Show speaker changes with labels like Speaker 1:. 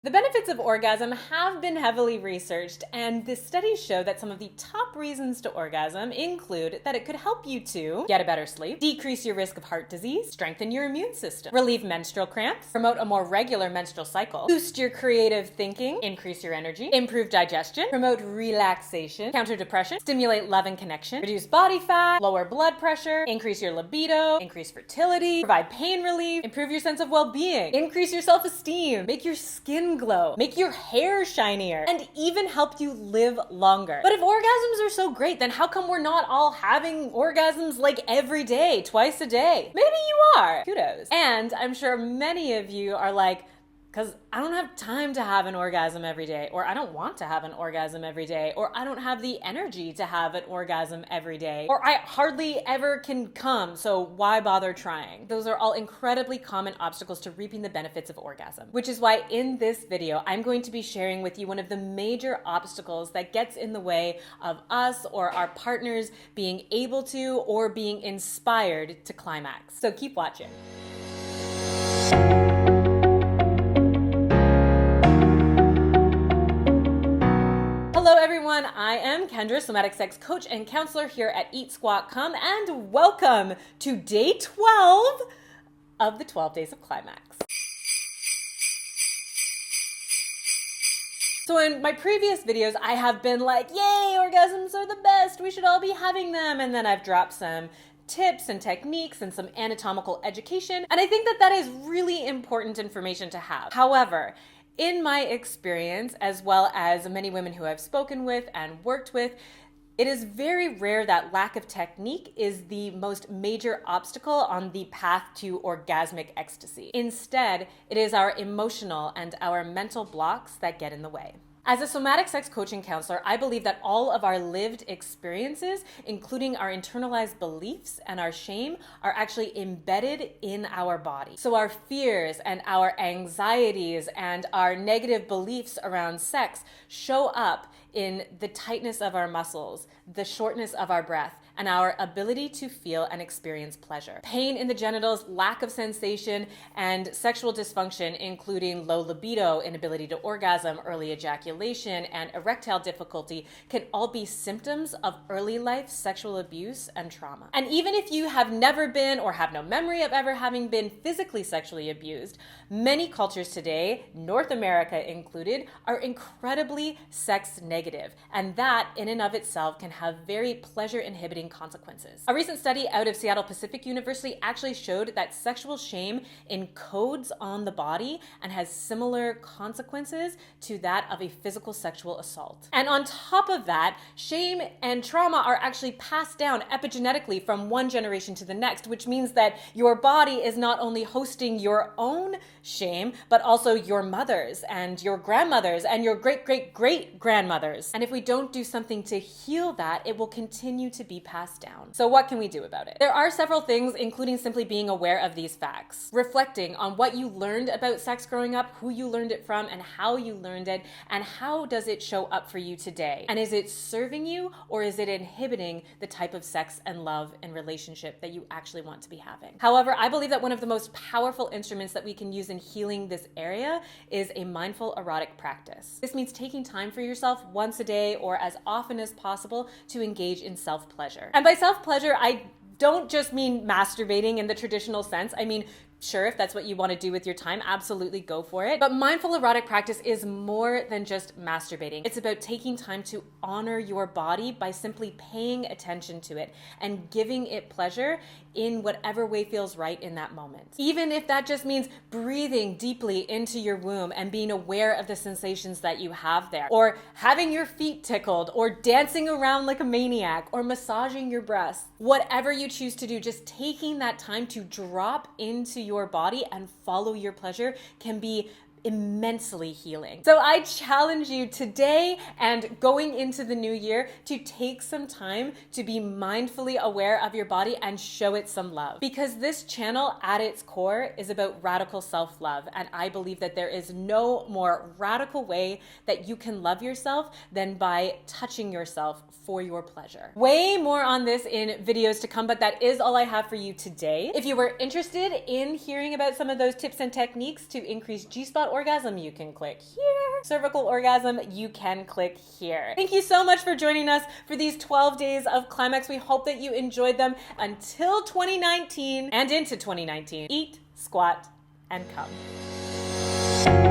Speaker 1: The benefits of orgasm have been heavily researched, and the studies show that some of the top reasons to orgasm include that it could help you to get a better sleep, decrease your risk of heart disease, strengthen your immune system, relieve menstrual cramps, promote a more regular menstrual cycle, boost your creative thinking, increase your energy, improve digestion, promote relaxation, counter depression, stimulate love and connection, reduce body fat, lower blood pressure, increase your libido, increase fertility, provide pain relief, improve your sense of well-being, increase your self-esteem, make your skin glow, make your hair shinier, and even help you live longer. But if orgasms are so great, then how come we're not all having orgasms like every day, twice a day? Maybe you are. Kudos. And I'm sure many of you are like, because I don't have time to have an orgasm every day, or I don't want to have an orgasm every day, or I don't have the energy to have an orgasm every day, or I hardly ever can come, so why bother trying? Those are all incredibly common obstacles to reaping the benefits of orgasm, which is why in this video, I'm going to be sharing with you one of the major obstacles that gets in the way of us or our partners being able to or being inspired to climax. So keep watching. Hello everyone, I am Kendra, somatic sex coach and counselor here at Eat Squat Come, and welcome to day 12 of the 12 days of climax. So in my previous videos, I have been like, yay, orgasms are the best, we should all be having them, and then I've dropped some tips and techniques and some anatomical education, and I think that that is really important information to have. However, in my experience, as well as many women who I've spoken with and worked with, it is very rare that lack of technique is the most major obstacle on the path to orgasmic ecstasy. Instead, it is our emotional and our mental blocks that get in the way. As a somatic sex coaching counselor, I believe that all of our lived experiences, including our internalized beliefs and our shame, are actually embedded in our body. So our fears and our anxieties and our negative beliefs around sex show up in the tightness of our muscles, the shortness of our breath, and our ability to feel and experience pleasure. Pain in the genitals, lack of sensation, and sexual dysfunction, including low libido, inability to orgasm, early ejaculation, and erectile difficulty, can all be symptoms of early life sexual abuse and trauma. And even if you have never been or have no memory of ever having been physically sexually abused, many cultures today, North America included, are incredibly sex negative, and that in and of itself can have very pleasure inhibiting consequences. A recent study out of Seattle Pacific University actually showed that sexual shame encodes on the body and has similar consequences to that of a physical sexual assault. And on top of that, shame and trauma are actually passed down epigenetically from one generation to the next, which means that your body is not only hosting your own shame, but also your mother's and your grandmother's and your great-great-great-grandmother's. And if we don't do something to heal that, it will continue to be passed down. So what can we do about it? There are several things, including simply being aware of these facts, reflecting on what you learned about sex growing up, who you learned it from, and how you learned it, and how does it show up for you today? And is it serving you, or is it inhibiting the type of sex and love and relationship that you actually want to be having? However, I believe that one of the most powerful instruments that we can use in healing this area is a mindful erotic practice. This means taking time for yourself once a day or as often as possible to engage in self-pleasure. And by self-pleasure, I don't just mean masturbating in the traditional sense. I mean, sure, if that's what you want to do with your time, absolutely go for it. But mindful erotic practice is more than just masturbating. It's about taking time to honor your body by simply paying attention to it and giving it pleasure in whatever way feels right in that moment. Even if that just means breathing deeply into your womb and being aware of the sensations that you have there, or having your feet tickled, or dancing around like a maniac, or massaging your breasts. Whatever you choose to do, just taking that time to drop into your body and follow your pleasure can be immensely healing. So I challenge you today and going into the new year to take some time to be mindfully aware of your body and show it some love. Because this channel at its core is about radical self-love, and I believe that there is no more radical way that you can love yourself than by touching yourself for your pleasure. Way more on this in videos to come, but that is all I have for you today. If you were interested in hearing about some of those tips and techniques to increase G-spot orgasm, you can click here. Cervical orgasm, you can click here. Thank you so much for joining us for these 12 days of Climax. We hope that you enjoyed them. Until 2019 and into 2019, eat, squat, and come.